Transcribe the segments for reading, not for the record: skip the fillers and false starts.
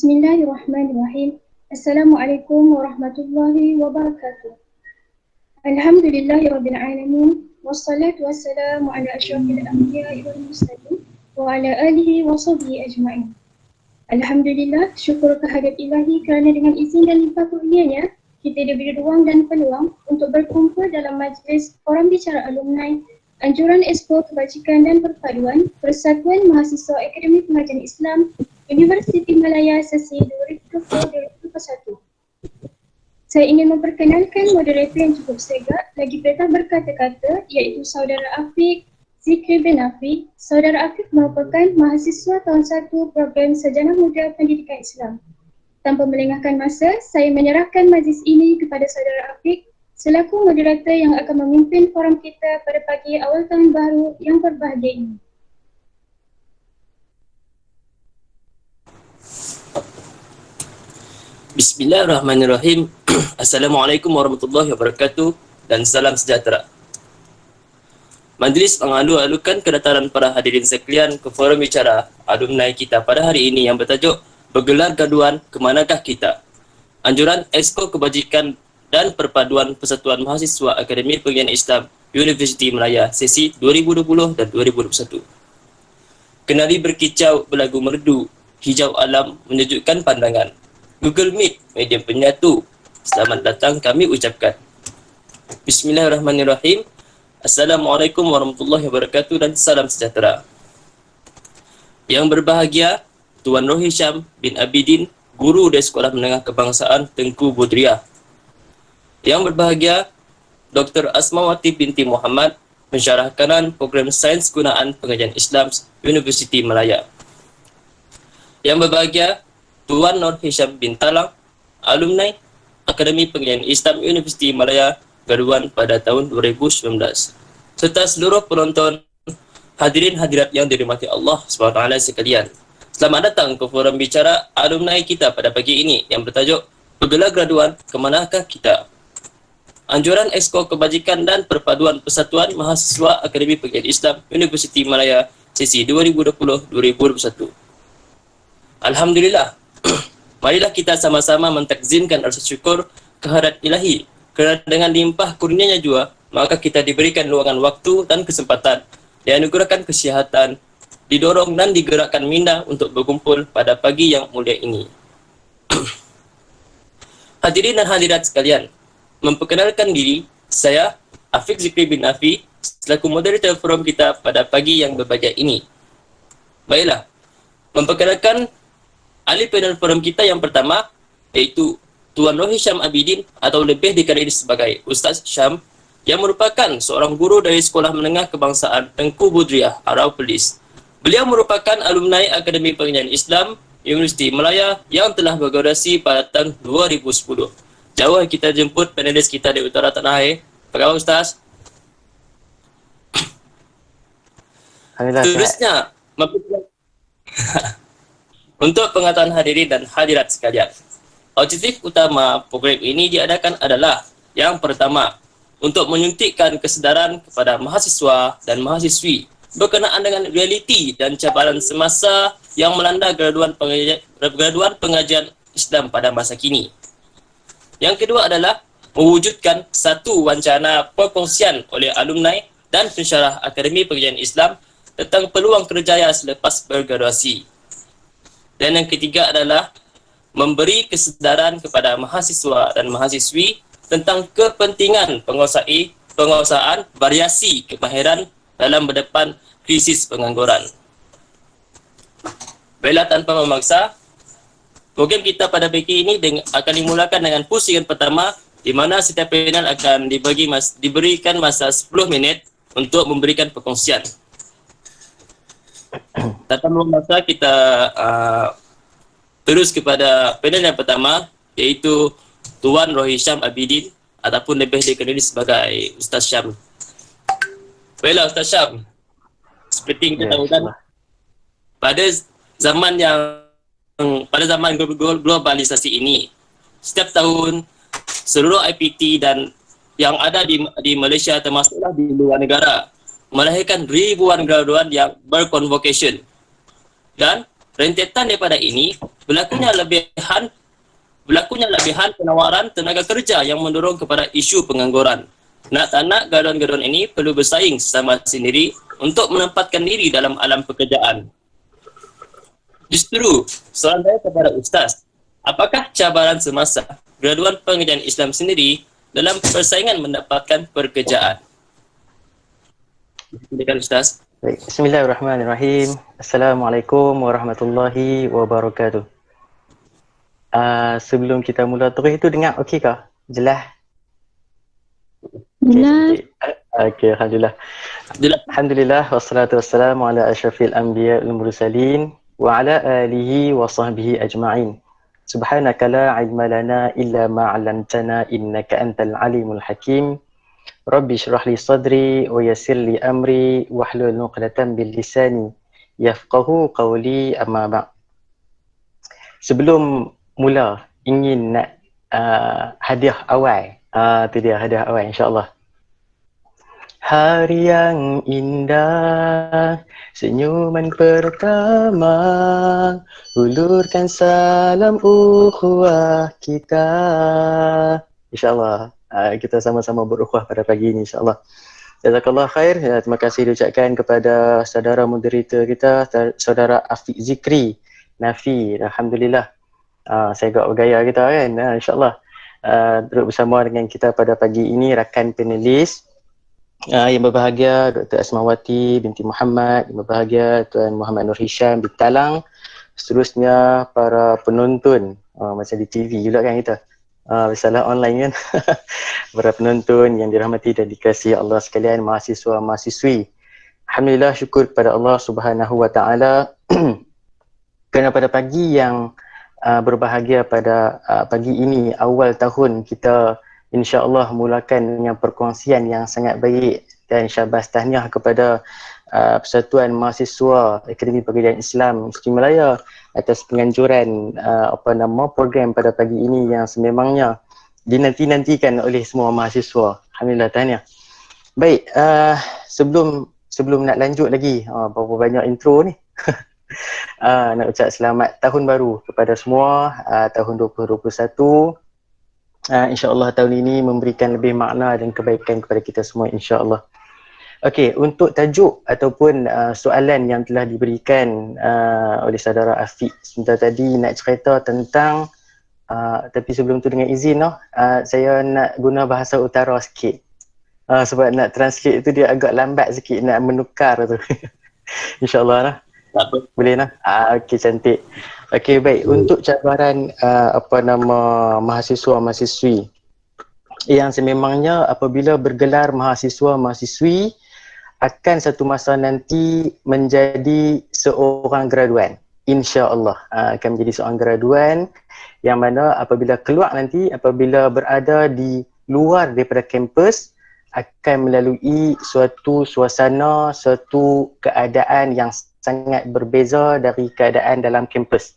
Bismillahirrahmanirrahim. Assalamualaikum warahmatullahi wabarakatuh. Alhamdulillahirabbil alamin wassalatu wassalamu ala asyrafil anbiya'i wal mursalin wa ala alihi wa sahbihi ajma'in. Alhamdulillah, syukur kehadrat ilahi kerana dengan izin dan limpah kurnianya kita diberi ruang dan peluang untuk berkumpul dalam majlis forum bicara alumni Anjuran Expo Kebajikan dan Perpaduan Persatuan Mahasiswa Akademi Pengajian Islam Universiti Malaya sesi 2020-2021. Saya ingin memperkenalkan moderator yang cukup segak lagi petah berkata-kata iaitu Saudara Afiq Zikri bin Afiq. Saudara Afiq merupakan mahasiswa tahun 1 program Sarjana Muda Pendidikan Islam. Tanpa melengahkan masa, saya menyerahkan majlis ini kepada Saudara Afiq selaku moderator yang akan memimpin forum kita pada pagi awal tahun baru yang berbahagia ini. Bismillahirrahmanirrahim. Assalamualaikum warahmatullahi wabarakatuh dan salam sejahtera. Majlis mengalu-alukan kedatangan para hadirin sekalian ke forum bicara alumni kita pada hari ini yang bertajuk Bergelar Gaduhan Kemanakah Kita? Anjuran Exco Kebajikan dan Perpaduan Persatuan Mahasiswa Akademi Pengajian Islam Universiti Malaya sesi 2020 dan 2021. Kenali berkicau berlagu merdu, hijau alam menyejukkan pandangan. Google Meet, medium penyatu. Selamat datang kami ucapkan. Bismillahirrahmanirrahim. Assalamualaikum warahmatullahi wabarakatuh dan salam sejahtera. Yang berbahagia, Tuan Roh Hisham bin Abidin, Guru dari Sekolah Menengah Kebangsaan Tengku Budriah. Yang berbahagia, Dr. Asmawati binti Muhammad, Pensyarah Kanan Program Sains Gunaan Pengajian Islam Universiti Malaya. Yang berbahagia, Tuan Nur Hisham bin Talang, alumni Akademi Pengajian Islam Universiti Malaya, gaduhan pada tahun 2019. Serta seluruh penonton, hadirin hadirat yang dirahmati Allah SWT sekalian. Selamat datang ke forum bicara alumni kita pada pagi ini yang bertajuk Bergelar Gaduhan Kemanakah Kita? Anjuran Exco Kebajikan dan Perpaduan Persatuan Mahasiswa Akademi Pengajian Islam Universiti Malaya sesi 2020-2021. Alhamdulillah. Marilah kita sama-sama mentakzimkan rasa syukur kehadrat ilahi kerana dengan limpah kurnianya jua maka kita diberikan luangan waktu dan kesempatan, dianugerahkan kesihatan, didorong dan digerakkan minda untuk berkumpul pada pagi yang mulia ini. Hadirin dan hadirat sekalian, memperkenalkan diri, saya Afiq Zikri bin Afiq selaku moderator forum kita pada pagi yang berbahagia ini. Baiklah, memperkenalkan ahli panel forum kita yang pertama iaitu Tuan Roh Hisham Abidin atau lebih dikenali sebagai Ustaz Syam yang merupakan seorang guru dari Sekolah Menengah Kebangsaan Tengku Budriah, Arau Perlis. Beliau merupakan alumni Akademi Pengajian Islam Universiti Malaya yang telah bergraduasi pada tahun 2010. Jauh kita jemput panelis kita di utara tanah air. Apa khabar Ustaz? Terusnya, untuk pengetahuan hadirin dan hadirat sekalian, objektif utama program ini diadakan adalah yang pertama, untuk menyuntikkan kesedaran kepada mahasiswa dan mahasiswi berkenaan dengan realiti dan cabaran semasa yang melanda graduan pengajian Islam pada masa kini. Yang kedua adalah mewujudkan satu wacana perkongsian oleh alumni dan pensyarah Akademi Pengajian Islam tentang peluang kerjaya selepas bergraduasi. Dan yang ketiga adalah memberi kesedaran kepada mahasiswa dan mahasiswi tentang kepentingan penguasaan variasi kemahiran dalam berdepan krisis pengangguran. Baiklah, tanpa memaksa, program kita pada pagi ini akan dimulakan dengan pusingan pertama di mana setiap panel akan diberikan masa 10 minit untuk memberikan perkongsian. Tanpa memaksa, kita terus kepada panel yang pertama iaitu Tuan Roh Hisham Abidin ataupun lebih dikenali sebagai Ustaz Syam. Baiklah Ustaz Syam, seperti kita tahu kan, pada zaman globalisasi ini, setiap tahun seluruh IPT dan yang ada di Malaysia termasuklah di luar negara melahirkan ribuan graduan yang berconvocation dan Rentetan daripada ini, berlakunya lebihan penawaran tenaga kerja yang mendorong kepada isu pengangguran. Nak tak nak, gaduhan-gaduhan ini perlu bersaing sesama sendiri untuk menempatkan diri dalam alam pekerjaan. Justru, soalan saya kepada Ustaz, apakah cabaran semasa graduan pengajian Islam sendiri dalam persaingan mendapatkan pekerjaan? Silakan Ustaz. Baik, Bismillahirrahmanirrahim. Assalamualaikum warahmatullahi wabarakatuh. Sebelum kita mula terus itu dengar okey kah? Jelas? Jelas. Okey, Alhamdulillah. Alhamdulillah, wassalatu wassalamu ala asyrafil anbiya wal mursalin wa ala alihi wa sahbihi ajma'in. Subhanaka la ilma lana illa ma 'allamtana innaka antal alimul hakim. Rabbi syrah li sadri wa yassir li amri wahlul 'uqdatam bil lisani yafqahu qawli, amma ba'. Sebelum mula ingin nak hadiah awal. Tu dia hadiah awal insya-Allah. Hari yang indah, senyuman pertama, ulurkan salam ukhuwah kita. InsyaAllah kita sama-sama berukhuwah pada pagi ini insyaAllah. Jazakallah khair. Terima kasih diucapkan kepada saudara moderator kita, saudara Afiq Zikri Nafi. Alhamdulillah. Saya agak bergaya kita kan. InsyaAllah duduk bersama dengan kita pada pagi ini rakan panelis yang berbahagia Dr. Asmawati binti Muhammad, yang berbahagia Tuan Muhammad Nur Hisham bin Talang, seterusnya para penonton macam di TV juga kan kita, biasalah online kan. Para penonton yang dirahmati dan dikasihi Allah sekalian, mahasiswa-mahasiswi. Alhamdulillah, syukur kepada Allah Subhanahu wa taala kerana pada pagi yang berbahagia pada pagi ini, awal tahun kita insya-Allah mulakan dengan perkongsian yang sangat baik, dan syabas tahniah kepada Persatuan Mahasiswa Akademi Pekerjaan Islam Muslim Malaya atas penganjuran program pada pagi ini yang sememangnya dinanti-nantikan oleh semua mahasiswa. Alhamdulillah, tahniah. Baik, sebelum nak lanjut lagi, berapa banyak intro ni. Nak ucap selamat tahun baru kepada semua, tahun 2021. InsyaAllah tahun ini memberikan lebih makna dan kebaikan kepada kita semua insyaAllah. Okey, untuk tajuk ataupun soalan yang telah diberikan oleh saudara Afiq sebentar tadi, nak cerita tentang tapi sebelum tu dengan izin saya nak guna bahasa utara sikit. Sebab nak translate tu dia agak lambat sikit nak menukar tu. InsyaAllah lah. Boleh lah. Okey, cantik. Okey, baik. Untuk cabaran mahasiswa-mahasiswi yang sememangnya apabila bergelar mahasiswa-mahasiswi akan satu masa nanti menjadi seorang graduan. InsyaAllah akan menjadi seorang graduan yang mana apabila keluar nanti, apabila berada di luar daripada kampus, akan melalui suatu suasana, suatu keadaan yang sangat berbeza dari keadaan dalam kampus.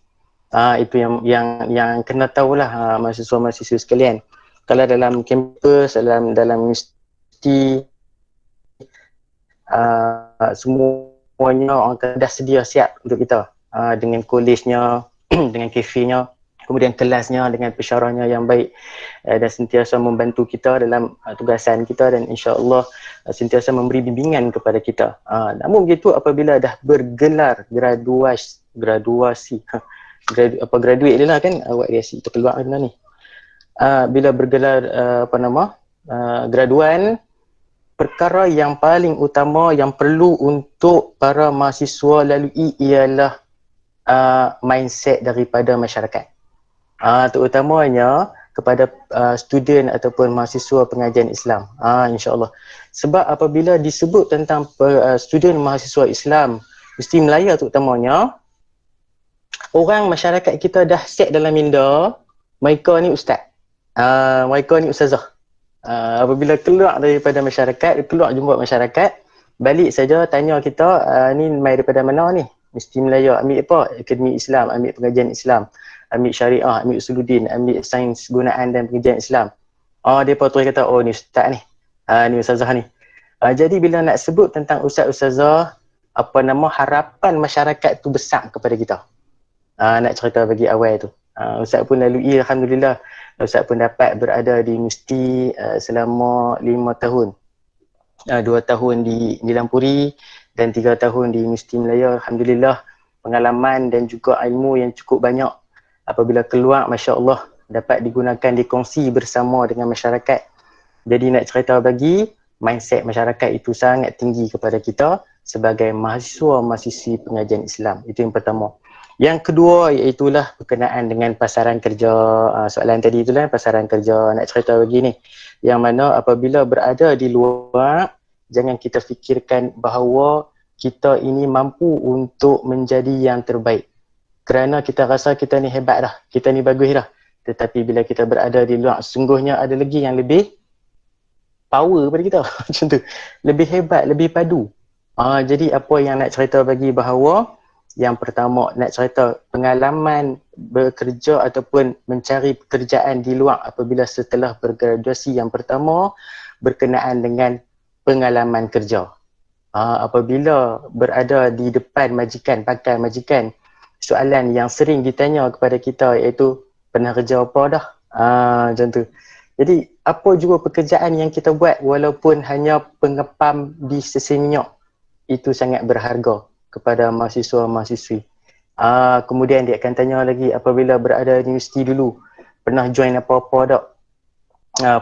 Itu yang kena tahulah mahasiswa-mahasiswa sekalian. Kalau dalam kampus, dalam universiti, semuanya orang dah sedia siap untuk kita, dengan kolejnya, dengan kafenya, kemudian kelasnya dengan pensyarahnya yang baik, dan sentiasa membantu kita dalam tugasan kita, dan insya-Allah sentiasa memberi bimbingan kepada kita. Namun begitu apabila dah bergelar graduasi graduate dia lah kan, awak reaksi tu keluar benda ni. Bila bergelar graduan, perkara yang paling utama yang perlu untuk para mahasiswa lalui ialah mindset daripada masyarakat. Terutamanya kepada student ataupun mahasiswa pengajian Islam. InsyaAllah. Sebab apabila disebut tentang student mahasiswa Islam mesti Melaya terutamanya, orang masyarakat kita dah set dalam minda mereka ni ustaz, mereka ni ustazah. Apabila keluar daripada masyarakat, keluar jumpa masyarakat, balik saja tanya kita, ni mai daripada mana ni? Mesti Melaya. Ambil apa? Akademi Islam, ambil pengajian Islam, ambil syariah, ambil usuluddin, ambil sains gunaan dan pengajian Islam. Depa terus kata, oh ni ustaz ni, ni ustazah ni. Jadi bila nak sebut tentang ustaz-ustazah, harapan masyarakat tu besar kepada kita. nak cerita bagi awal tu. Ustaz pun lalui, alhamdulillah. Ustaz pun dapat berada di universiti selama 5 tahun. 2 tahun di Lampuri dan 3 tahun di Universiti Melaya. Alhamdulillah, pengalaman dan juga ilmu yang cukup banyak apabila keluar, masya-Allah, dapat digunakan, dikongsi bersama dengan masyarakat. Jadi nak cerita bagi mindset masyarakat itu sangat tinggi kepada kita sebagai mahasiswa-mahasiswi pengajian Islam. Itu yang pertama. Yang kedua iaitulah berkenaan dengan pasaran kerja. Soalan tadi itulah pasaran kerja. Nak cerita begini, yang mana apabila berada di luar, jangan kita fikirkan bahawa kita ini mampu untuk menjadi yang terbaik. Kerana kita rasa kita ni hebat dah, kita ni bagus dah. Tetapi bila kita berada di luar, sungguhnya ada lagi yang lebih power pada kita. Macam tu. Lebih hebat, lebih padu. Jadi apa yang nak cerita bagi bahawa yang pertama nak cerita pengalaman bekerja ataupun mencari pekerjaan di luar apabila setelah bergraduasi. Yang pertama berkenaan dengan pengalaman kerja. Apabila berada di depan majikan, pakar majikan, soalan yang sering ditanya kepada kita iaitu pernah kerja apa dah? Macam tu. Jadi apa juga pekerjaan yang kita buat walaupun hanya pengepam di stesen minyak, itu sangat berharga kepada mahasiswa-mahasiswi. Kemudian dia akan tanya lagi apabila berada di universiti dulu, pernah join apa-apa tak?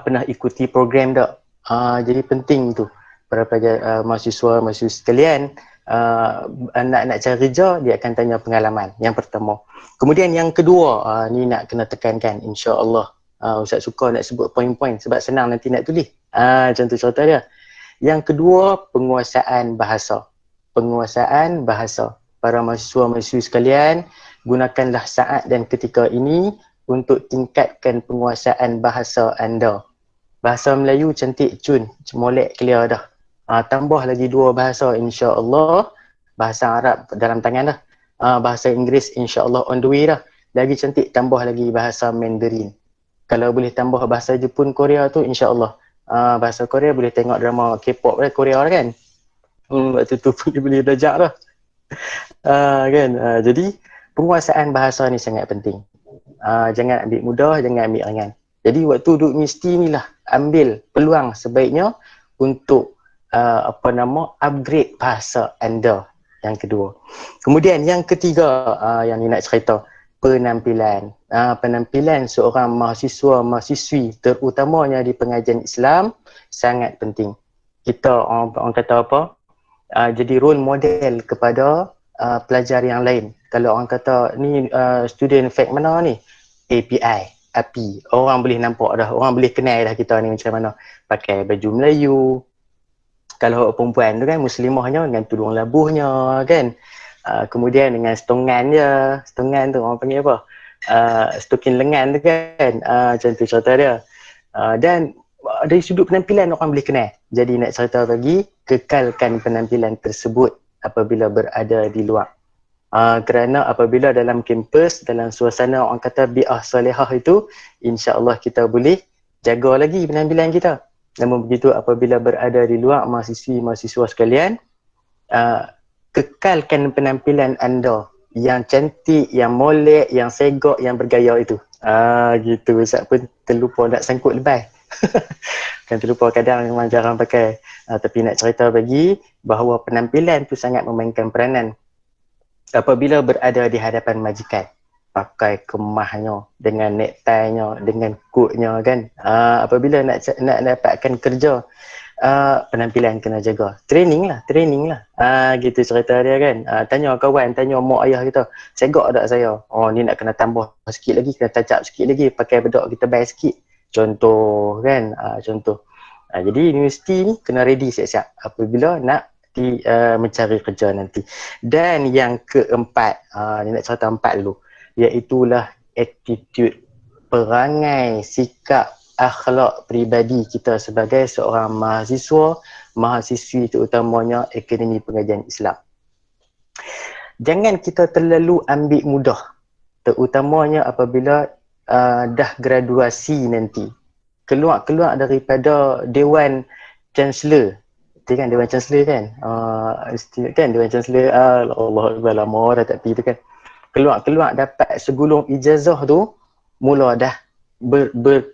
Pernah ikuti program tak? Jadi penting tu para pelajar, mahasiswa-mahasiswi sekalian, nak cari kerja, dia akan tanya pengalaman. Yang pertama. Kemudian yang kedua, ni nak kena tekankan, insya-Allah. Ustaz suka nak sebut poin-poin sebab senang nanti nak tulis. Macam tu cerita dia. Yang kedua, penguasaan bahasa. Penguasaan bahasa. Para mahasiswa-mahasiswi sekalian, gunakanlah saat dan ketika ini untuk tingkatkan penguasaan bahasa anda. Bahasa Melayu cantik cun, molek clear dah. Tambah lagi 2 bahasa insya-Allah. Bahasa Arab dalam tangan dah. Bahasa Inggeris insya-Allah on the way dah. Lagi cantik tambah lagi bahasa Mandarin. Kalau boleh tambah bahasa Jepun, Korea tu insya-Allah. Bahasa Korea boleh tengok drama K-pop Korea lah kan. Waktu tu pun dia boleh belajar lah. Kan. Jadi penguasaan bahasa ni sangat penting. Jangan ambil mudah, jangan ambil ringan. Jadi waktu duduk universiti ni lah ambil peluang sebaiknya untuk upgrade bahasa anda. Yang kedua. Kemudian yang ketiga, yang ni nak cerita, penampilan. Penampilan seorang mahasiswa-mahasiswi terutamanya di pengajian Islam sangat penting. Kita orang kata apa? Jadi role model kepada pelajar yang lain. Kalau orang kata ni student fact mana ni? API. Orang boleh nampak dah, orang boleh kenal dah kita ni macam mana. Pakai baju Melayu. Kalau perempuan tu kan muslimahnya dengan tudung labuhnya kan. Kemudian dengan stongan dia. Stongan tu orang panggil apa? Stokin lengan tu kan. Macam tu cerita dia. Dan dari sudut penampilan orang boleh kenal. Jadi nak cerita bagi, kekalkan penampilan tersebut apabila berada di luar. Kerana apabila dalam kampus, dalam suasana orang kata bi'ah salihah itu, insya-Allah kita boleh jaga lagi penampilan kita. Namun begitu apabila berada di luar, mahasiswa sekalian, kekalkan penampilan anda yang cantik, yang molek, yang segak, yang bergaya itu. Gitu. Ustaz pun terlupa nak sangkut lebay. Kan terlupa kadang memang jarang pakai. Tapi nak cerita bagi bahawa penampilan tu sangat memainkan peranan apabila berada di hadapan majikan. Pakai kemahnya, dengan necktie-nya, dengan coat-nya kan. Apabila nak dapatkan kerja, penampilan kena jaga. Training lah. Gitu cerita dia kan. Tanya kawan, tanya mak ayah kita, segak tak saya? Ni nak kena tambah sikit lagi, kena touch up sikit lagi, pakai bedak kita bayar sikit. Contoh kan, contoh. Jadi universiti ni kena ready siap-siap apabila nak mencari kerja nanti. Dan yang keempat, ni nak cerita 4 dulu, iaitulah attitude, perangai, sikap, akhlak peribadi kita sebagai seorang mahasiswi terutamanya Akademi Pengajian Islam. Jangan kita terlalu ambil mudah, terutamanya apabila dah graduasi nanti. Keluar daripada Dewan Chancellor. Itu kan Dewan Chancellor kan? Kan Dewan Chancellor, Allah Akbar, lama dah tak pergi tu kan. keluar dapat segulung ijazah tu, mula dah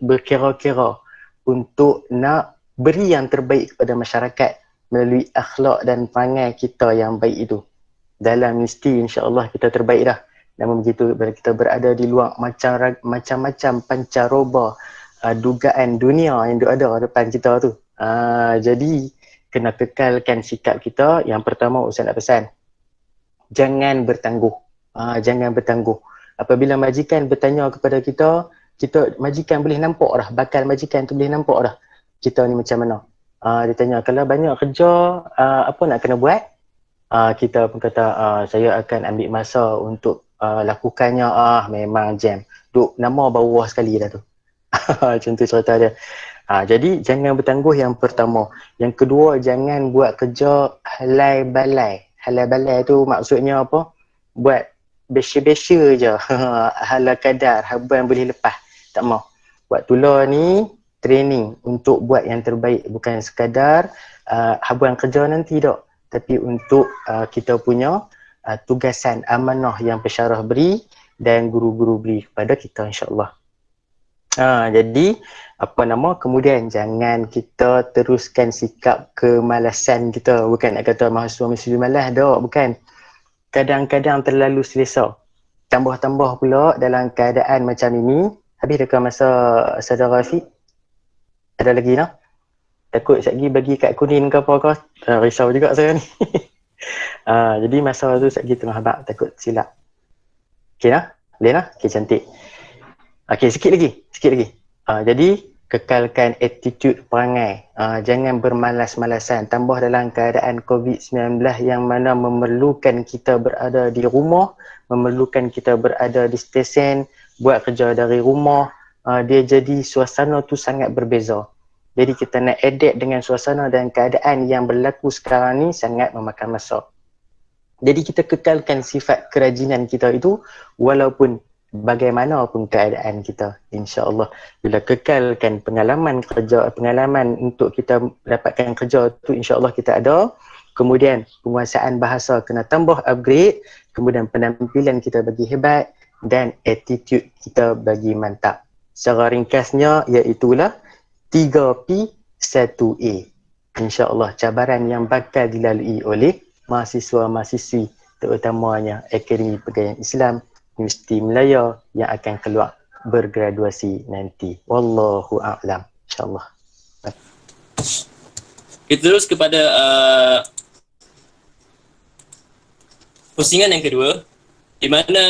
berkira-kira untuk nak beri yang terbaik kepada masyarakat melalui akhlak dan perangai kita yang baik itu. Dalam mesti insya-Allah kita terbaik dah. Namun begitu bila kita berada di luar macam-macam pancaroba dugaan dunia yang ada depan kita tu. Jadi kena kekalkan sikap kita. Yang pertama Ustaz nak pesan, jangan bertangguh. Jangan bertangguh. Apabila majikan bertanya kepada kita majikan boleh nampak dah, bakal majikan tu boleh nampak dah kita ni macam mana. Dia tanya, kalau banyak kerja, apa nak kena buat? Kita pun kata, saya akan ambil masa untuk lakukannya. Memang jam. Duk nama bawah sekali dah tu. Macam tu cerita dia. Jadi jangan bertangguh yang pertama. Yang kedua, jangan buat kerja halai balai. Halai balai tu maksudnya apa? Buat biasa-biasa je. Hala kadar, habuan boleh lepas. Tak mau. Buat tular ni training untuk buat yang terbaik, bukan sekadar habuan kerja nanti tak, tapi untuk kita punya tugasan amanah yang pesyarah beri dan guru-guru beri kepada kita insya-Allah. Jadi kemudian jangan kita teruskan sikap kemalasan kita. Bukan nak kata mahasiswa malas dak, bukan. Kadang-kadang terlalu selesa. Tambah-tambah pula dalam keadaan macam ini. Habis dekat masa saudara Afiq? Ada lagi nak? Takut sekali bagi kad kuning ke apa ke? Risau juga saya ni. Jadi masa tu sekali tengah habaq, takut silap. Okey nah? Boleh nah? Okey, cantik. Okey, sikit lagi. Jadi kekalkan attitude perangai. Jangan bermalas-malasan. Tambah dalam keadaan COVID-19 yang mana memerlukan kita berada di rumah, memerlukan kita berada di stesen, buat kerja dari rumah. Dia jadi suasana tu sangat berbeza. Jadi kita nak adapt dengan suasana dan keadaan yang berlaku sekarang ni sangat memakan masa. Jadi kita kekalkan sifat kerajinan kita itu walaupun bagaimanapun keadaan kita, insya-Allah. Bila kekalkan pengalaman untuk kita dapatkan kerja tu, insya-Allah kita ada. Kemudian penguasaan bahasa kena tambah upgrade, kemudian penampilan kita bagi hebat dan attitude kita bagi mantap. Secara ringkasnya iaitulah 3P 1A. InsyaAllah cabaran yang bakal dilalui oleh mahasiswa-mahasiswi terutamanya Akademi Pegawaian Islam Universiti Melaya yang akan keluar bergraduasi nanti. Wallahu a'lam. InsyaAllah. Kita terus kepada pusingan yang kedua, di mana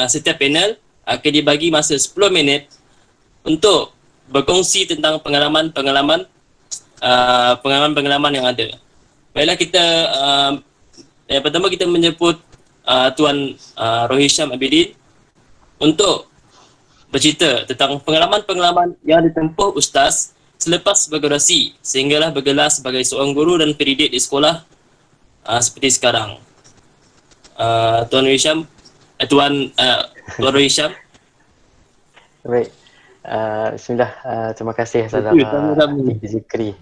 setiap panel akan dibagi masa 10 minit untuk berkongsi tentang pengalaman-pengalaman yang ada. Baiklah, kita yang pertama kita menyebut Tuan Rohisham Abidin untuk bercerita tentang pengalaman-pengalaman yang ditempuh Ustaz selepas bergraduasi sehinggalah bergelar sebagai seorang guru dan pendidik di sekolah seperti sekarang. Tuan Rohisham, Tuan Rohisham. Baik. Bismillah. Terima kasih saudara Zikri.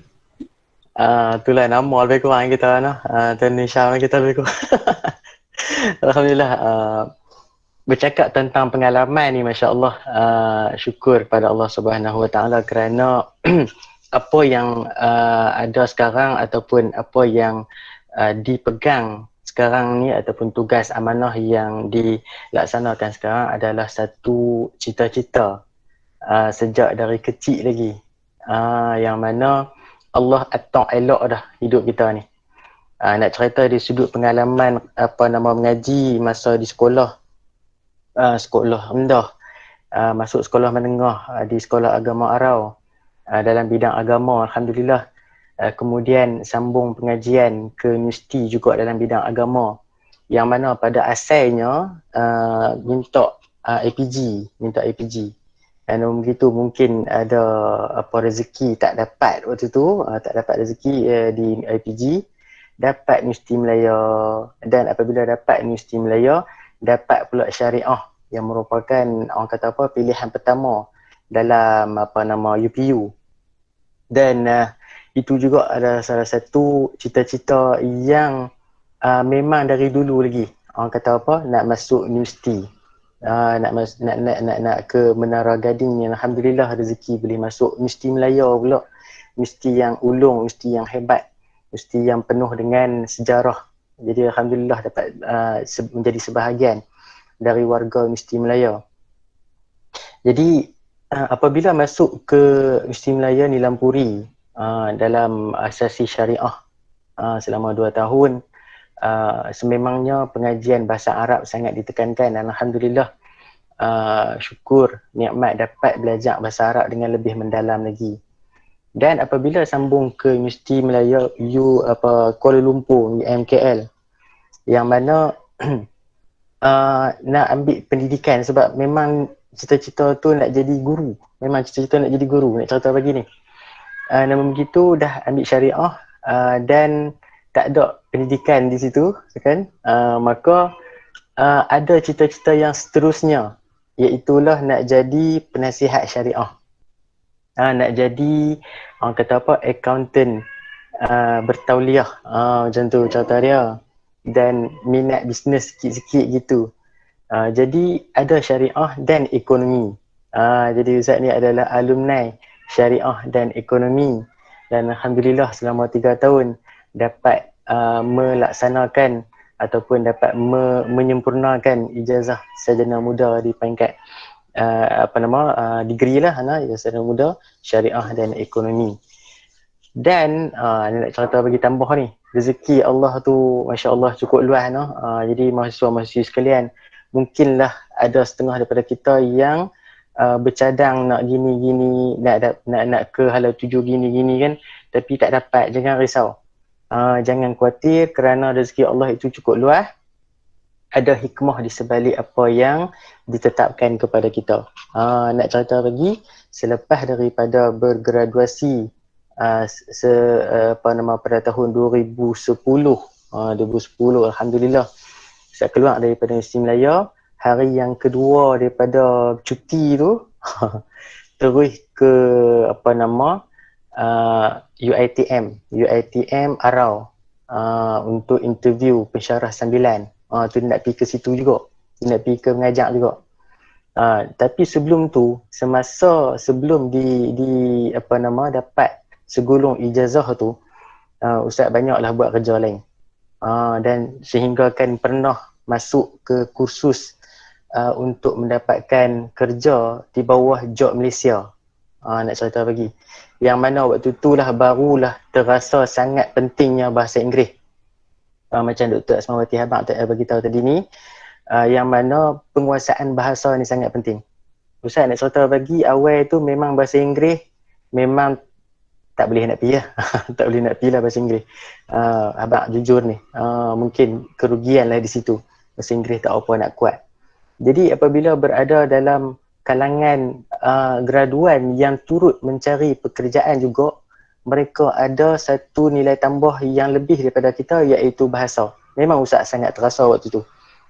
Itulah nama lebih kurang kita Tuan Hisham kita lebih kurang. Alhamdulillah. Bercakap tentang pengalaman ni, masya-Allah, syukur pada Allah Subhanahu Wa Taala kerana apa yang ada sekarang ataupun apa yang dipegang sekarang ni ataupun tugas amanah yang dilaksanakan sekarang adalah satu cita-cita sejak dari kecil lagi, yang mana Allah atok elok dah hidup kita ni. Nak cerita di sudut pengalaman mengaji masa di sekolah rendah, masuk sekolah menengah di sekolah agama Arau, dalam bidang agama, alhamdulillah. Kemudian sambung pengajian ke universiti juga dalam bidang agama, yang mana pada asalnya minta APG. Dan begitu mungkin ada rezeki tak dapat waktu tu, tak dapat rezeki di IPG, dapat Universiti Melaya, dan apabila dapat Universiti Melaya, dapat pula syariah yang merupakan orang kata pilihan pertama dalam UPU. Dan itu juga ada salah satu cita-cita yang memang dari dulu lagi orang kata apa, nak masuk universiti, nak ke Menara Gading yang alhamdulillah rezeki boleh masuk universiti Melaya pula, universiti yang ulung, universiti yang hebat, universiti yang penuh dengan sejarah. Jadi alhamdulillah dapat menjadi sebahagian dari warga Universiti Melaya. Jadi apabila masuk ke Universiti Melaya Nilampuri dalam asasi syariah selama 2 tahun, sememangnya pengajian bahasa Arab sangat ditekankan dan alhamdulillah syukur nikmat dapat belajar bahasa Arab dengan lebih mendalam lagi. Dan apabila sambung ke Universiti Melaya Kuala Lumpur, UMKL, yang mana nak ambil pendidikan sebab memang cita-cita tu nak jadi guru. Memang cita-cita nak jadi guru, nak cerita pagi ni. Namun begitu dah ambil syariah dan tak ada pendidikan di situ, kan? Maka ada cita-cita yang seterusnya, iaitulah nak jadi penasihat syariah. Nak jadi orang kata apa, accountant bertauliah, macam tu cerita dia. Dan minat bisnes sikit-sikit gitu. Jadi ada syariah dan ekonomi. Jadi Ustaz ni adalah alumni syariah dan ekonomi, dan alhamdulillah selama 3 tahun dapat melaksanakan ataupun dapat menyempurnakan ijazah sarjana muda di peringkat degree lah, ijazah sarjana muda syariah dan ekonomi. Dan nak cerita bagi tambah ni, rezeki Allah tu Masya Allah cukup luas. Jadi mahasiswa-mahasiswa sekalian, mungkinlah ada setengah daripada kita yang bercadang nak gini-gini, nak ke Halal 7 gini-gini kan, tapi tak dapat. Jangan risau, jangan khawatir, kerana rezeki Allah itu cukup luas. Ada hikmah di sebalik apa yang ditetapkan kepada kita. Nak cerita bagi, selepas daripada bergraduasi pada tahun 2010, alhamdulillah saya keluar daripada Universiti Melaya. Hari yang kedua daripada cuti tu terus ke UiTM Arau untuk interview pensyarah sambilan. Tu nak pergi ke situ juga, nak pergi ke mengajak juga. Tapi sebelum tu, sebelum dapat segulung ijazah tu, Ustaz banyaklah buat kerja lain. Dan sehingga kan pernah masuk ke kursus untuk mendapatkan kerja di bawah Job Malaysia. Nak cerita bagi, yang mana waktu tu lah barulah terasa sangat pentingnya bahasa Inggeris. Macam Dr. Asmawati Habang bagi tahu tadi ni, yang mana penguasaan bahasa ni sangat penting. Ustaz nak cerita bagi, awal tu memang bahasa Inggeris memang tak boleh nak pergi lah. Tak boleh nak pergi lah bahasa Inggeris. Abang jujur ni, mungkin kerugian lah di situ. Bahasa Inggeris tak apa nak kuat. Jadi apabila berada dalam kalangan graduan yang turut mencari pekerjaan juga, mereka ada satu nilai tambah yang lebih daripada kita, iaitu bahasa. Memang Ustaz sangat terasa waktu tu.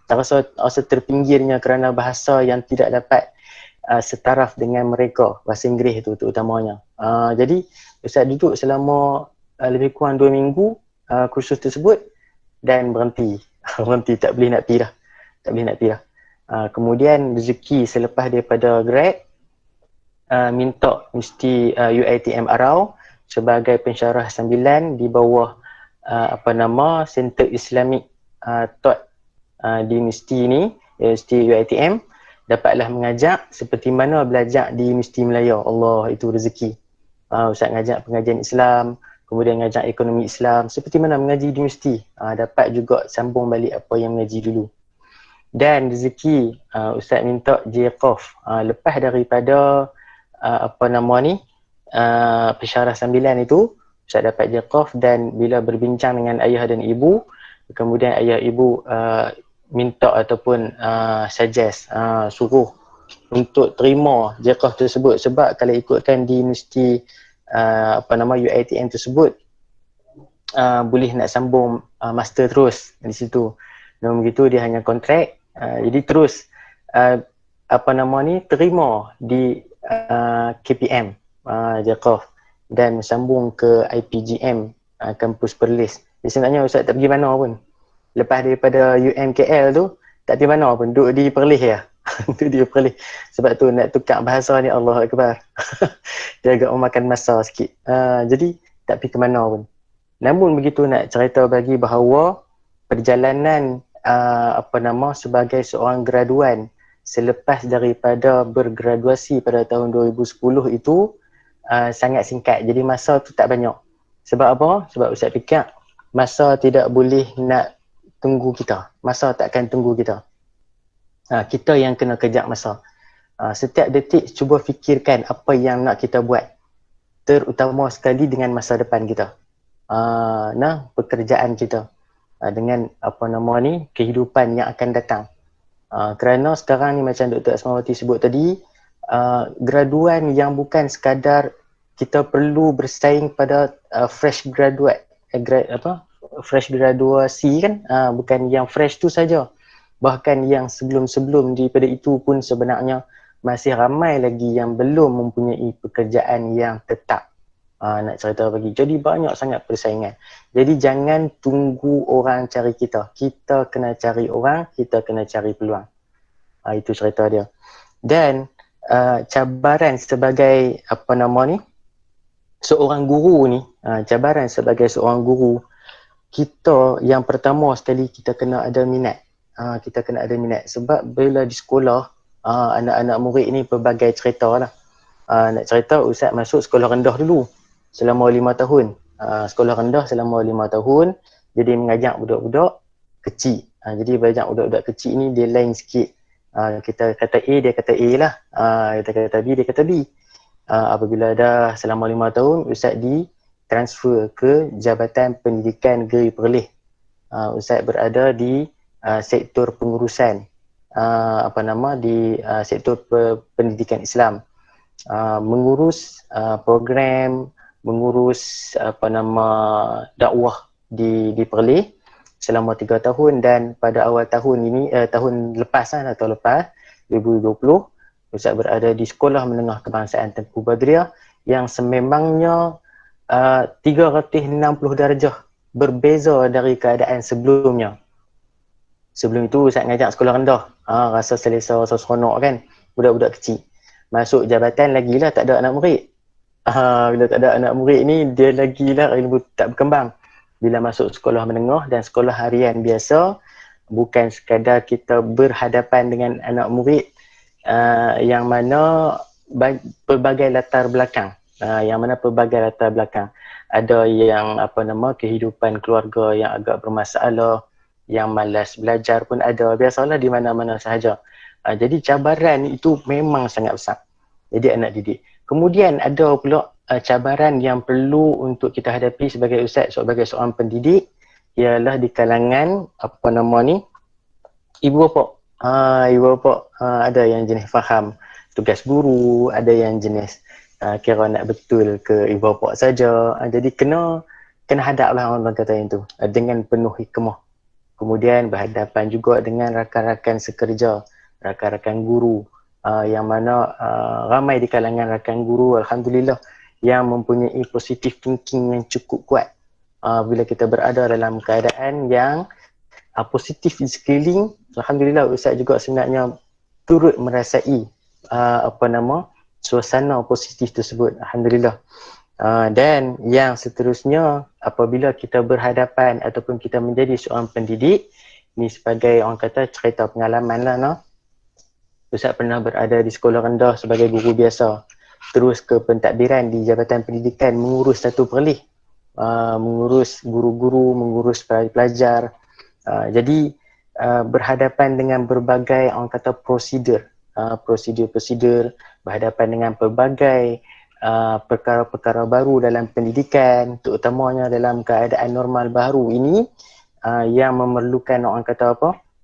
Terasa terpinggirnya kerana bahasa yang tidak dapat setaraf dengan mereka, bahasa Inggeris tu terutamanya. Jadi Ustaz duduk selama lebih kurang 2 minggu kursus tersebut dan berhenti. Berhenti, tak boleh nak pergi dah. Tak boleh nak pergi dah. Kemudian rezeki selepas daripada grad, minta Universiti UiTM Arau sebagai pensyarah sambilan di bawah Center Islamic Thought di universiti ni, Universiti UiTM. Dapatlah mengajak seperti mana belajar di Universiti Melaya. Allah, itu rezeki. Ustaz ngajak pengajian Islam, kemudian ngajak ekonomi Islam, seperti mana mengaji di universiti. Dapat juga sambung balik apa yang mengaji dulu. Dan rezeki, Ustaz minta JQOF. Lepas daripada pensyarah sambilan itu, Ustaz dapat JQOF, dan bila berbincang dengan ayah dan ibu, kemudian ayah ibu minta ataupun suruh untuk terima JQOF tersebut. Sebab kalau ikutkan di universiti UiTM tersebut, boleh nak sambung master terus di situ. Namun begitu dia hanya kontrak. Jadi terus terima di KPM JQOF dan sambung ke IPGM kampus Perlis. Jadi sebenarnya Ustaz tak pergi mana pun. Lepas daripada UMKL tu, tak di mana pun, duduk di Perlis ya. Duduk di Perlis. Sebab tu nak tukar bahasa ni, Allah Akbar. Dia agak memakan masa sikit. Jadi tak pergi ke mana pun. Namun begitu nak cerita bagi bahawa perjalanan sebagai seorang graduan selepas daripada bergraduasi pada tahun 2010 itu sangat singkat. Jadi masa tu tak banyak. Sebab apa? Sebab Ustaz fikir masa tidak boleh nak tunggu kita. Masa takkan tunggu kita. Kita yang kena kejar masa. Setiap detik cuba fikirkan apa yang nak kita buat. Terutama sekali dengan masa depan kita. Pekerjaan kita. Dengan kehidupan yang akan datang. Kerana sekarang ni macam Dr. Asmawati sebut tadi, graduan yang bukan sekadar kita perlu bersaing pada fresh graduate, fresh graduasi kan, bukan yang fresh tu saja, bahkan yang sebelum-sebelum daripada itu pun sebenarnya masih ramai lagi yang belum mempunyai pekerjaan yang tetap. Nak cerita bagi. Jadi banyak sangat persaingan. Jadi jangan tunggu orang cari kita. Kita kena cari orang, kita kena cari peluang. Itu cerita dia. Dan cabaran sebagai seorang guru ni, cabaran sebagai seorang guru, kita yang pertama sekali kita kena ada minat. Kita kena ada minat. Sebab bila di sekolah, anak-anak murid ni pelbagai cerita lah. Nak cerita, Ustaz masuk sekolah rendah dulu selama 5 tahun. Sekolah rendah selama 5 tahun, jadi mengajak budak-budak kecil. Jadi banyak budak-budak kecil ni dia lain sikit. Kita kata A, dia kata A lah. Kita kata B, dia kata B. Apabila dah selama 5 tahun, Ustaz transfer ke Jabatan Pendidikan Negeri Perlis. Ustaz berada di sektor pengurusan di sektor pendidikan Islam. Mengurus program, mengurus dakwah di Perlis selama 3 tahun, dan pada awal tahun ini, tahun lepas 2020, Ustaz berada di Sekolah Menengah Kebangsaan Tengku Badriah yang sememangnya 360 darjah berbeza dari keadaan sebelumnya. Sebelum itu Ustaz ngajak sekolah rendah, rasa selesa, rasa seronok kan, budak-budak kecil. Masuk jabatan lagilah tak ada anak murid. Bila tak ada anak murid ni, dia lagilah ilmu tak berkembang. Bila masuk sekolah menengah dan sekolah harian biasa, bukan sekadar kita berhadapan dengan anak murid yang mana pelbagai latar belakang. Ada yang kehidupan keluarga yang agak bermasalah, yang malas belajar pun ada. Biasalah di mana-mana sahaja. Jadi cabaran itu memang sangat besar. Jadi anak didik. Kemudian ada pula cabaran yang perlu untuk kita hadapi sebagai ustaz, sebagai seorang pendidik, ialah di kalangan ibu bapa. Ibu bapa ada yang jenis faham tugas guru, ada yang jenis kira nak betul ke ibu bapa saja. Jadi kena hadaplah orang kata yang tu dengan penuh hikmah. Kemudian berhadapan juga dengan rakan-rakan sekerja, rakan-rakan guru, yang mana ramai di kalangan rakan guru, alhamdulillah, yang mempunyai positive thinking yang cukup kuat. Bila kita berada dalam keadaan yang positif di sekeliling, alhamdulillah Ustaz juga sebenarnya turut merasai suasana positif tersebut, alhamdulillah. Dan yang seterusnya, apabila kita berhadapan ataupun kita menjadi seorang pendidik, ni sebagai orang kata cerita pengalaman lah. Ustaz pernah berada di sekolah rendah sebagai guru biasa, terus ke pentadbiran di Jabatan Pendidikan, mengurus satu Perlis, mengurus guru-guru, mengurus pelajar. Jadi berhadapan dengan berbagai orang kata prosedur, berhadapan dengan pelbagai perkara-perkara baru dalam pendidikan, terutamanya dalam keadaan normal baru ini, yang memerlukan orang kata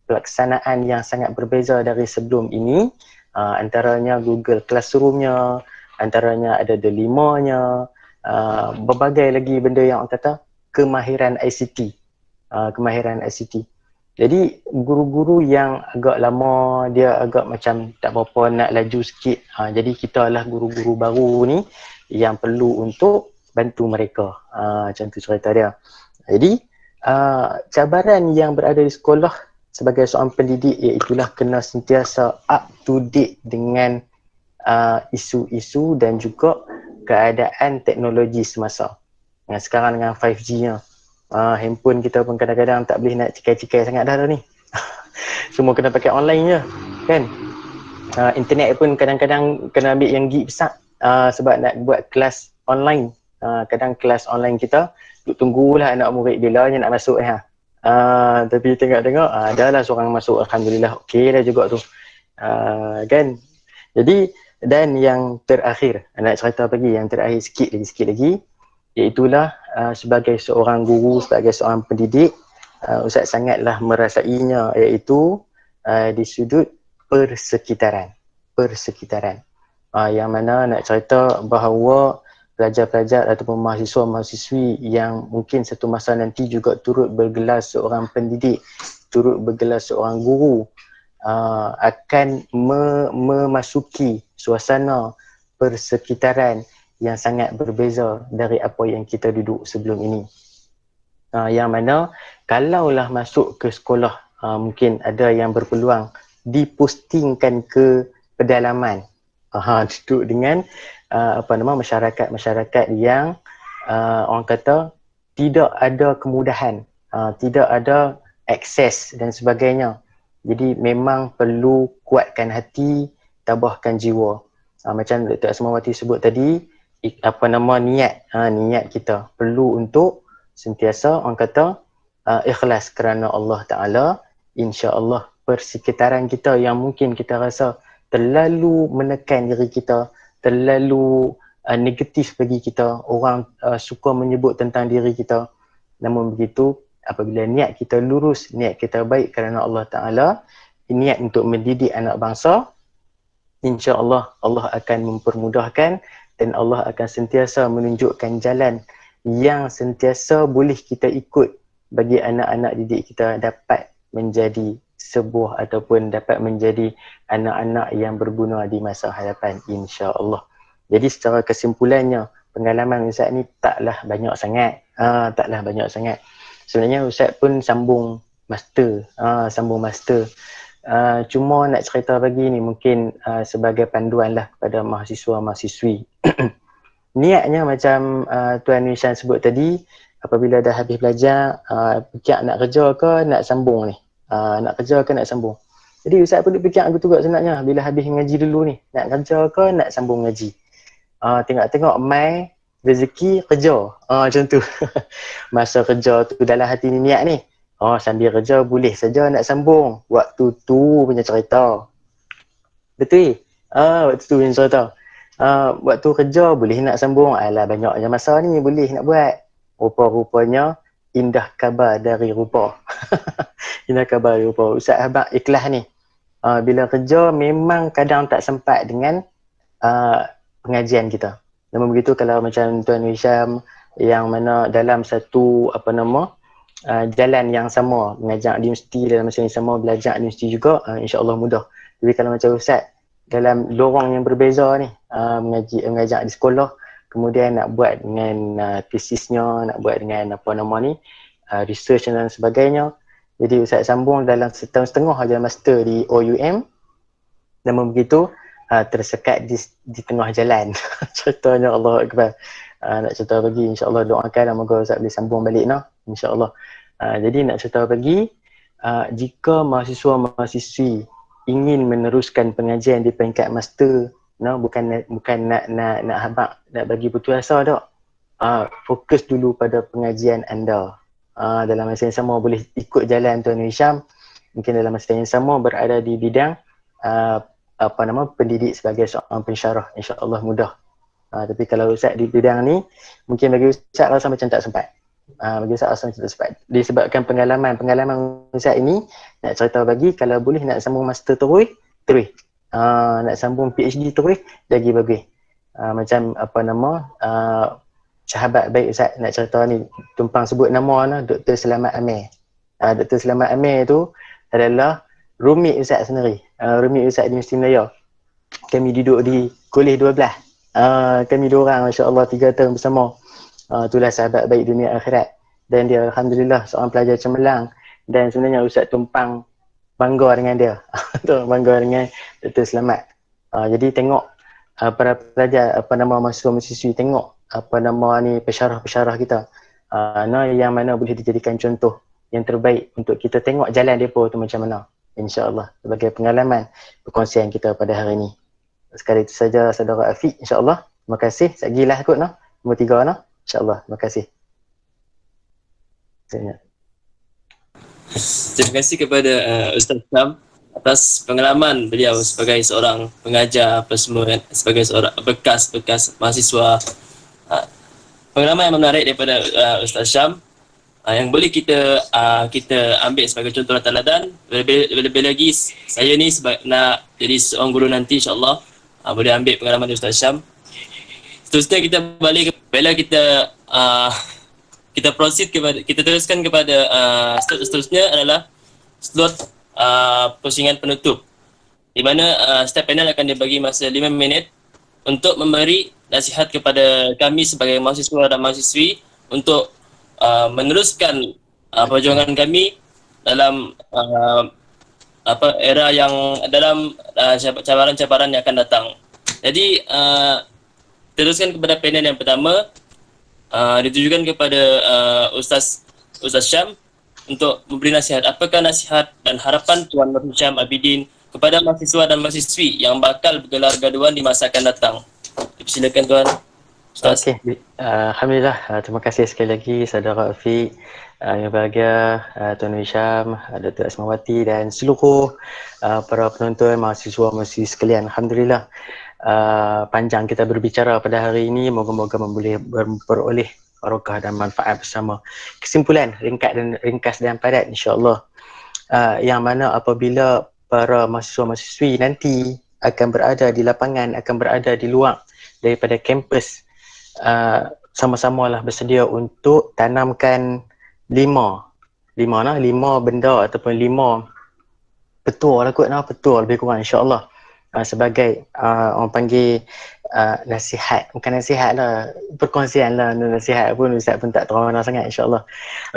pelaksanaan yang sangat berbeza dari sebelum ini. Antaranya Google Classroom-nya, antaranya ada Delima-nya, berbagai lagi benda yang orang kata kemahiran ICT. Jadi guru-guru yang agak lama, dia agak macam tak berapa nak laju sikit. Jadi kita lah guru-guru baru ni yang perlu untuk bantu mereka. Macam tu cerita dia. Jadi cabaran yang berada di sekolah sebagai seorang pendidik iaitulah kena sentiasa up to date dengan isu-isu dan juga keadaan teknologi semasa. Sekarang dengan 5G-nya, handphone kita pun kadang-kadang tak boleh nak cikai-cikai sangat dah ni. Semua kena pakai online je, kan? Internet pun kadang-kadang kena ambil yang gig besar sebab nak buat kelas online. Kadang kelas online kita tunggulah anak murid bila nak masuk tapi tengok-tengok dah lah seorang masuk, alhamdulillah, okey dah juga tu. Kan? Jadi, dan yang terakhir, nak cerita lagi yang terakhir sikit lagi iaitulah sebagai seorang guru, sebagai seorang pendidik, Ustaz sangatlah merasainya, iaitu di sudut persekitaran. Yang mana nak cerita bahawa pelajar-pelajar ataupun mahasiswa-mahasiswi yang mungkin satu masa nanti juga turut bergelar seorang pendidik, turut bergelar seorang guru, akan memasuki suasana persekitaran yang sangat berbeza dari apa yang kita duduk sebelum ini. Yang mana kalaulah masuk ke sekolah, mungkin ada yang berpeluang dipostingkan ke pedalaman, duduk dengan masyarakat yang orang kata tidak ada kemudahan, tidak ada akses dan sebagainya. Jadi memang perlu kuatkan hati, tabahkan jiwa. Macam Dr. Asmawati sebut tadi, niat kita perlu untuk sentiasa orang kata ikhlas kerana Allah Ta'ala. InsyaAllah persekitaran kita yang mungkin kita rasa terlalu menekan diri kita, terlalu negatif bagi kita, orang suka menyebut tentang diri kita, namun begitu apabila niat kita lurus, niat kita baik kerana Allah Ta'ala, niat untuk mendidik anak bangsa, insya-Allah Allah akan mempermudahkan dan Allah akan sentiasa menunjukkan jalan yang sentiasa boleh kita ikut bagi anak-anak didik kita dapat menjadi sebuah ataupun dapat menjadi anak-anak yang berguna di masa hadapan, insya-Allah. Jadi secara kesimpulannya, pengalaman Ustaz ni taklah banyak sangat. Sebenarnya Ustaz pun sambung master. Cuma nak cerita bagi ni mungkin sebagai panduan lah kepada mahasiswa-mahasiswi. Niatnya macam Tuan Nishan sebut tadi, apabila dah habis belajar, fikir nak kerja ke nak sambung ni. Nak kerja ke nak sambung. Jadi Ustaz pun fikir aku juga sebenarnya, bila habis ngaji dulu ni, nak kerja ke nak sambung ngaji. Tengok-tengok mai rezeki kerja, macam tu. Masa kerja tu dalam hati ni niat ni, sambil kerja boleh saja nak sambung. Waktu tu punya cerita. Betul? Waktu tu punya cerita. Waktu kerja boleh nak sambung. Alah, banyak je masa ni boleh nak buat. Rupa-rupanya indah khabar dari rupa. Indah khabar dari rupa. Ustaz Habak ikhlas ni. Bila kerja memang kadang tak sempat dengan pengajian kita. Namun begitu kalau macam Tuan Hisham yang mana dalam satu jalan yang sama, mengajar di universiti dalam masa yang sama, belajar di universiti juga, insya-Allah mudah. Tapi kalau macam Ustaz dalam lorong yang berbeza ni, mengajar di sekolah, kemudian nak buat dengan tesisnya, nak buat dengan research dan sebagainya. Jadi Ustaz sambung dalam setahun setengah aja master di OUM. Namun begitu tersekat di tengah jalan. Ceritanya Allah Akbar. Nak cerita bagi, insya-Allah doakan moga Ustaz boleh sambung balik insya-Allah. Jadi nak cerita bagi, jika mahasiswa-mahasiswi ingin meneruskan pengajian di peringkat master, bukan nak habaq, nak bagi putus asa tak. Fokus dulu pada pengajian anda. Dalam masa yang sama boleh ikut jalan Tuan Hisham, mungkin dalam masa yang sama berada di bidang pendidik sebagai seorang pensyarah, insya-Allah mudah. Tapi kalau Ustaz di bidang ni, mungkin bagi Ustaz rasa macam tak sempat. Disebabkan pengalaman Ustaz ini, nak cerita bagi, kalau boleh nak sambung master terus. Nak sambung PhD terus, lagi bagus. Macam sahabat baik Ustaz nak cerita ni, tumpang sebut nama Dr. Selamat Amir. Dr. Selamat Amir tu adalah roommate Ustaz sendiri. Roommate Ustaz di Universiti Melayu. Kami duduk di Kolej 12. Kami dua orang, masya-Allah, 3 tahun bersama. Itulah sahabat baik dunia akhirat. dan dia alhamdulillah seorang pelajar cemerlang, dan sebenarnya Ustaz Tumpang bangga dengan dia. Bangga dengan Dr. Selamat. Jadi tengok para pelajar, mahasiswa-mahasiswi, tengok pensyarah-pensyarah kita. Yang mana boleh dijadikan contoh yang terbaik untuk kita tengok jalan mereka tu macam mana. InsyaAllah sebagai pengalaman perkongsian kita pada hari ini. Sekali itu saja saudara Afiq, insyaAllah. Terima kasih. Segilah kot nombor 3 InsyaAllah. Terima kasih. Terima kasih kepada Ustaz Syam atas pengalaman beliau sebagai seorang pengajar apa semua kan, sebagai seorang bekas mahasiswa. Pengalaman yang menarik daripada Ustaz Syam yang boleh kita ambil sebagai contoh dan teladan. Lebih lagi saya ni nak jadi seorang guru nanti, insyaAllah boleh ambil pengalaman dari Ustaz Syam. Seterusnya kita balik bila kita proceed kepada, kita teruskan kepada seterusnya adalah slot pusingan penutup, di mana setiap panel akan dibagi masa 5 minit untuk memberi nasihat kepada kami sebagai mahasiswa dan mahasiswi untuk meneruskan perjuangan kami dalam era yang dalam cabaran-cabaran yang akan datang. Jadi teruskan kepada panel yang pertama, ditujukan kepada Ustaz Syam untuk memberi nasihat. Apakah nasihat dan harapan Tuan Nur Hisham Abidin kepada mahasiswa dan mahasiswi yang bakal bergelar graduan di masa akan datang? Silakan Tuan Ustaz. Okey, alhamdulillah. Terima kasih sekali lagi saudara Afiq, yang berbahagia, Tuan Nur Hisham, Dr. Asmawati dan seluruh para penonton, mahasiswa-mahasiswi sekalian. Alhamdulillah. Panjang kita berbicara pada hari ini, moga-moga boleh beroleh barakah dan manfaat bersama. Kesimpulan ringkas dan padat insya-Allah, yang mana apabila para mahasiswa-mahasiswi nanti akan berada di lapangan, akan berada di luar daripada kampus, sama-samalah bersedia untuk tanamkan lima benda ataupun 5 petua lah kot, petua lebih kurang insya-Allah, sebagai orang panggil nasihat, bukan nasihat lah, perkongsian lah. Nasihat pun Ustaz pun tak tahu mana sangat, insyaAllah.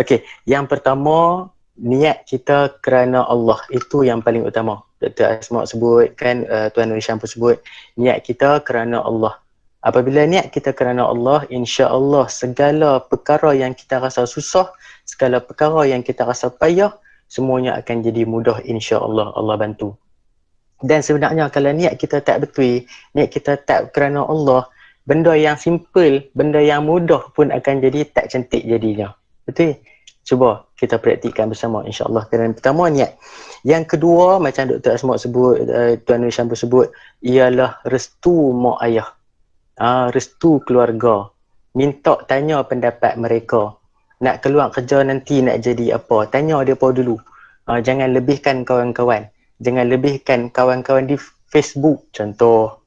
Okey, yang pertama, niat kita kerana Allah, itu yang paling utama. Dr. Asma sebut kan, Tuan Nur Hisham pun sebut, niat kita kerana Allah. Apabila niat kita kerana Allah, insya-Allah segala perkara yang kita rasa susah, segala perkara yang kita rasa payah, semuanya akan jadi mudah, insya-Allah. Allah bantu. Dan sebenarnya kalau niat kita tak betul, niat kita tak kerana Allah, benda yang simple, benda yang mudah pun akan jadi tak cantik jadinya. Betul? Cuba kita praktikkan bersama, insya-Allah. Kerana pertama niat. Yang kedua, macam Dr. Asma sebut, Tuan Nur Hisham sebut, ialah restu mak ayah. Restu keluarga. Minta tanya pendapat mereka. Nak keluar kerja nanti nak jadi apa, tanya mereka dulu. Jangan lebihkan kawan-kawan. Jangan lebihkan kawan-kawan di Facebook. Contoh,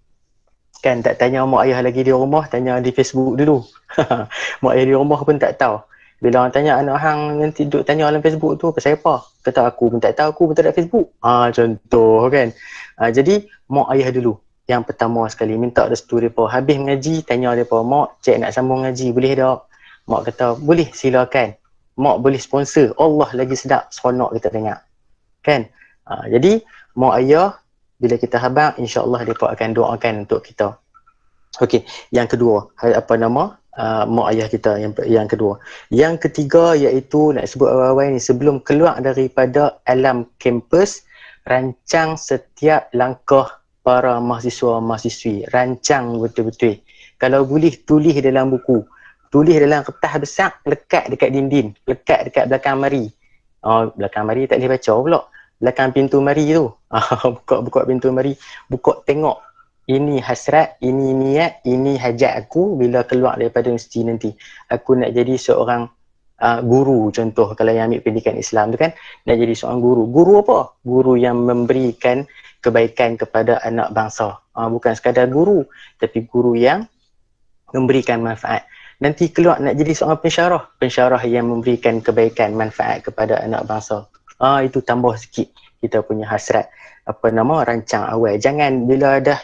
kan tak tanya mak ayah lagi di rumah, tanya di Facebook dulu. Mak ayah di rumah pun tak tahu. Bila orang tanya anak hang nanti duduk tanya dalam Facebook tu pasal apa? Kata aku pun tak tahu, aku pun tak ada Facebook. Contoh kan. Jadi mak ayah dulu. Yang pertama sekali, minta restu mereka. Habis mengaji, tanya mereka, mak cek nak sambung ngaji boleh tak? Mak kata boleh, silakan. Mak boleh sponsor. Allah lagi sedap, seronok kita dengar. Kan? Jadi mak ayah bila kita habang, insya-Allah mereka akan doakan untuk kita. Okey, yang kedua, mak ayah kita yang kedua. Yang ketiga iaitu nak sebut awal-awal ni, sebelum keluar daripada alam kampus, rancang setiap langkah para mahasiswa-mahasiswi. Rancang betul-betul. Kalau boleh tulis dalam buku, tulis dalam kertas besar, lekat dekat dinding, lekat dekat belakang mari. Belakang mari tak boleh baca pula. Belakang pintu mari tu. Buka pintu mari, buka tengok. Ini hasrat, ini niat, ini hajat aku bila keluar daripada universiti nanti. Aku nak jadi seorang guru, contoh kalau yang ambil pendidikan Islam tu kan, nak jadi seorang guru. Guru apa? Guru yang memberikan kebaikan kepada anak bangsa. Bukan sekadar guru, tapi guru yang memberikan manfaat. Nanti keluar nak jadi seorang pensyarah, pensyarah yang memberikan kebaikan, manfaat kepada anak bangsa. Itu tambah sikit kita punya hasrat, rancang awal. Jangan bila dah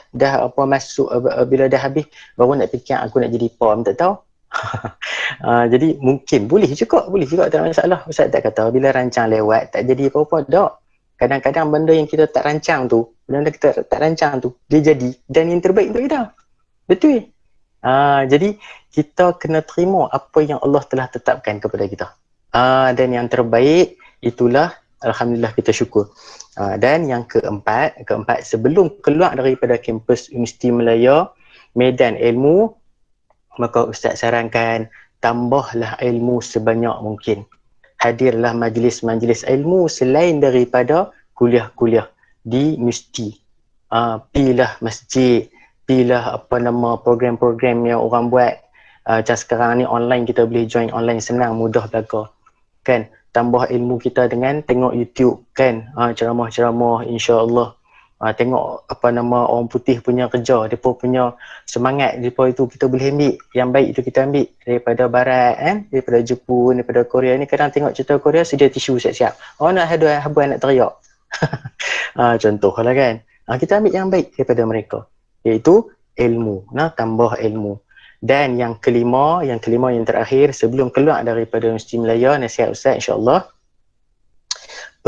masuk, bila dah habis baru nak fikir aku nak jadi POM, tak tahu. Jadi mungkin boleh juga tak masalah. Ustaz tak kata bila rancang lewat tak jadi apa-apa, tak. Kadang-kadang benda yang kita tak rancang tu, benda kita tak rancang tu, dia jadi dan yang terbaik untuk kita. Betul. Jadi kita kena terima apa yang Allah telah tetapkan kepada kita. Dan yang terbaik itulah alhamdulillah kita syukur. Dan yang keempat sebelum keluar daripada kampus Universiti Malaya Medan Ilmu, maka Ustaz sarankan tambahlah ilmu sebanyak mungkin. Hadirlah majlis-majlis ilmu selain daripada kuliah-kuliah di universiti. Pilah masjid, pilah program-program yang orang buat. Macam sekarang ni online, kita boleh join online, senang, mudah belaka. Kan? Tambah ilmu kita dengan tengok YouTube kan, ceramah-ceramah, insya-Allah. Tengok orang putih punya kerja, depa punya semangat, depa itu kita boleh ambil, yang baik itu kita ambil daripada barat kan, daripada Jepun, daripada Korea ni. Kadang tengok cerita Korea sedia tisu siap-siap, nak habuan nak teriak. Contohlah kan. Kita ambil yang baik daripada mereka, iaitu ilmu. Tambah ilmu. Dan yang kelima yang terakhir sebelum keluar daripada Universiti Malaya, nasihat Ustaz insya-Allah,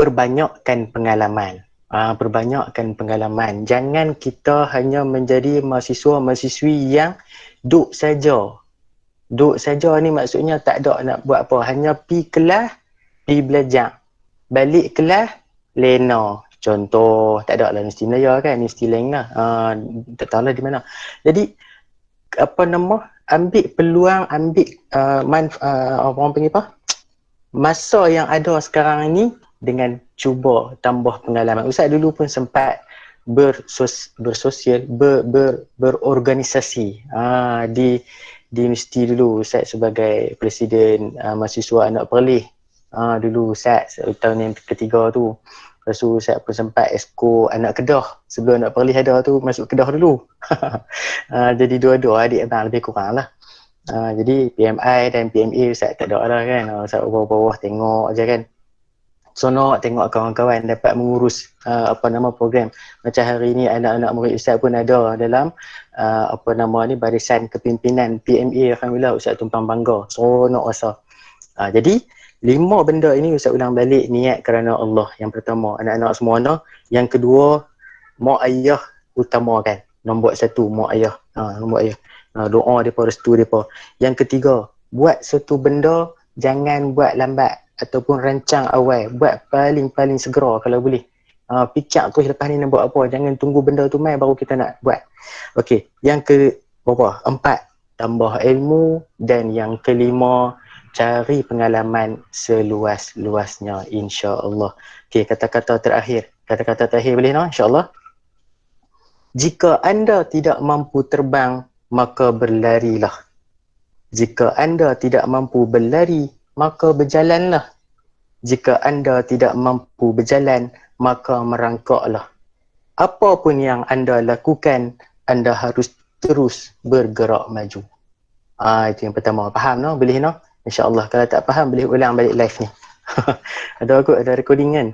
perbanyakkan pengalaman. Perbanyakkan pengalaman. Jangan kita hanya menjadi mahasiswa-mahasiswi yang duduk saja. Duduk saja ni maksudnya tak ada nak buat apa. Hanya pi kelas, pi belajar. Balik kelas, lena. Contoh, tak ada lah Universiti Malaya kan, Universiti lain lah. Tak tahu lah di mana. Jadi, ambil peluang, ambil orang panggil apa? Masa yang ada sekarang ini dengan cuba tambah pengalaman. Ustaz dulu pun sempat berorganisasi di universiti dulu. Ustaz sebagai presiden mahasiswa anak perlih. Dulu Ustaz tahun yang ketiga tu. Lepas tu Ustaz pun sempat esko anak Kedah. Sebelum anak perlih ada tu, masuk Kedah dulu. Jadi dua-dua adik abang lebih kurang lah. Jadi PMI dan PMA Ustaz tak ada lah kan. Ustaz bawah-bawah tengok je kan. Sonok tengok kawan-kawan dapat mengurus program. Macam hari ni anak-anak murid Ustaz pun ada dalam barisan kepimpinan PMA. Alhamdulillah Ustaz tumpang bangga. Sonok rasa. Jadi 5 benda ini Ustaz ulang balik, niat kerana Allah. Yang pertama, anak-anak semua nak. Yang kedua, mak ayah utamakan. Nombor 1, mak ayah. Nombor ayah. Doa mereka, restu mereka. Yang ketiga, buat satu benda, jangan buat lambat ataupun rancang awal. Buat paling-paling segera kalau boleh. Fikir tu lepas ni nak buat apa. Jangan tunggu benda tu mai baru kita nak buat. Okey, yang keempat, tambah ilmu. Dan yang kelima, cari pengalaman seluas-luasnya, insya-Allah. Okey, kata-kata terakhir boleh no, insya-Allah. Jika anda tidak mampu terbang, maka berlarilah. Jika anda tidak mampu berlari, maka berjalanlah. Jika anda tidak mampu berjalan, maka merangkaklah. Apapun yang anda lakukan, anda harus terus bergerak maju. Itu yang pertama. Faham no? Boleh no? InsyaAllah. Kalau tak faham, boleh ulang balik live ni. Ada recording kan?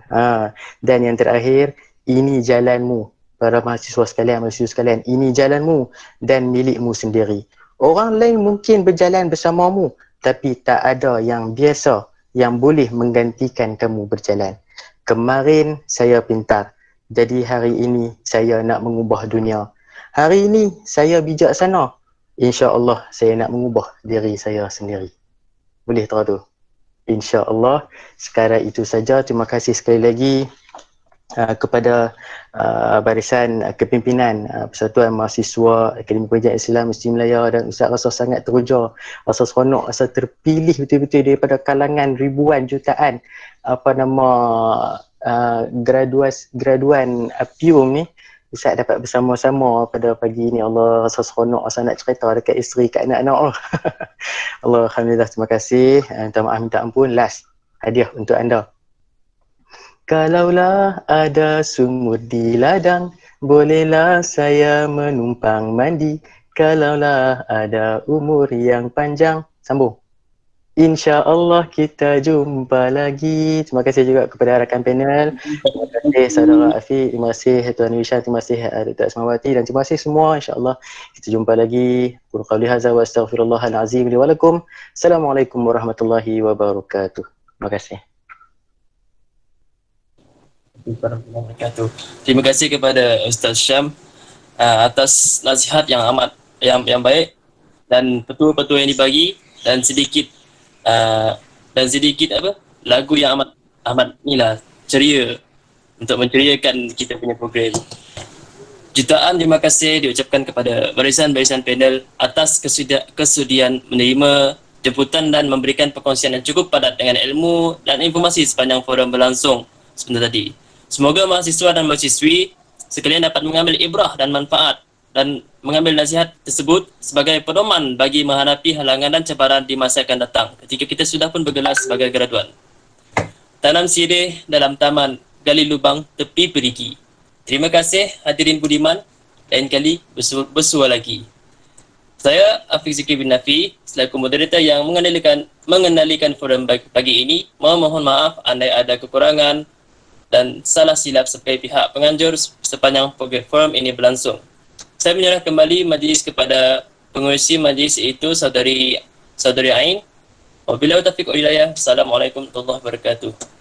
Dan yang terakhir, ini jalanmu. Para mahasiswa sekalian, ini jalanmu dan milikmu sendiri. Orang lain mungkin berjalan bersamamu, tapi tak ada yang biasa yang boleh menggantikan kamu berjalan. Kemarin saya pintar, jadi hari ini saya nak mengubah dunia. Hari ini saya bijaksana, insya-Allah saya nak mengubah diri saya sendiri. Boleh tahu tu? InsyaAllah. Sekarang itu saja. Terima kasih sekali lagi kepada barisan kepimpinan Persatuan Mahasiswa Akademi Pengajian Islam Universiti Malaya, dan Ustaz rasa sangat teruja, rasa seronok, rasa terpilih betul-betul daripada kalangan ribuan jutaan graduan Apium ni. Ustaz dapat bersama-sama pada pagi ni. Allah, rasa seronok, rasa nak cerita dekat isteri, kat anak-anak. Allah, alhamdulillah, terima kasih. Minta maaf, minta ampun. Last hadiah untuk anda. Kalaulah ada sumur di ladang, bolehlah saya menumpang mandi. Kalaulah ada umur yang panjang, sambung. InsyaAllah kita jumpa lagi. Terima kasih juga kepada rakan panel. Terima kasih saudara Afiq, terima kasih Tuan Wishan, terima kasih Dr. Asmawati dan terima kasih semua. InsyaAllah kita jumpa lagi. Qul qawli hadza wa astaghfirullahal azim li wa lakum. Assalamualaikum warahmatullahi wabarakatuh. Terima kasih. Terima kasih kepada Ustaz Syam atas nasihat yang amat yang baik dan petua-petua yang dibagi dan sedikit lagu yang amat inilah ceria untuk menceriakan kita punya program. Jutaan terima kasih diucapkan kepada barisan-barisan panel atas kesudian menerima jemputan dan memberikan perkongsian yang cukup padat dengan ilmu dan informasi sepanjang forum berlangsung sebentar tadi. Semoga mahasiswa dan mahasiswi sekalian dapat mengambil ibrah dan manfaat dan mengambil nasihat tersebut sebagai pedoman bagi menghadapi halangan dan cabaran di masa akan datang ketika kita sudah pun bergelar sebagai graduan. Tanam sirih dalam taman, gali lubang tepi perigi. Terima kasih hadirin budiman, lain kali bersua lagi. Saya Afiq Zikri bin Nafi selaku moderator yang mengendalikan forum pagi ini. Mohon maaf andai ada kekurangan dan salah silap sebagai pihak penganjur sepanjang forum ini berlangsung. Saya menyerah kembali majlis kepada pengurusi majlis iaitu saudari Ain. Wabillahi taufiq wal hidayah. Assalamualaikum warahmatullahi wabarakatuh.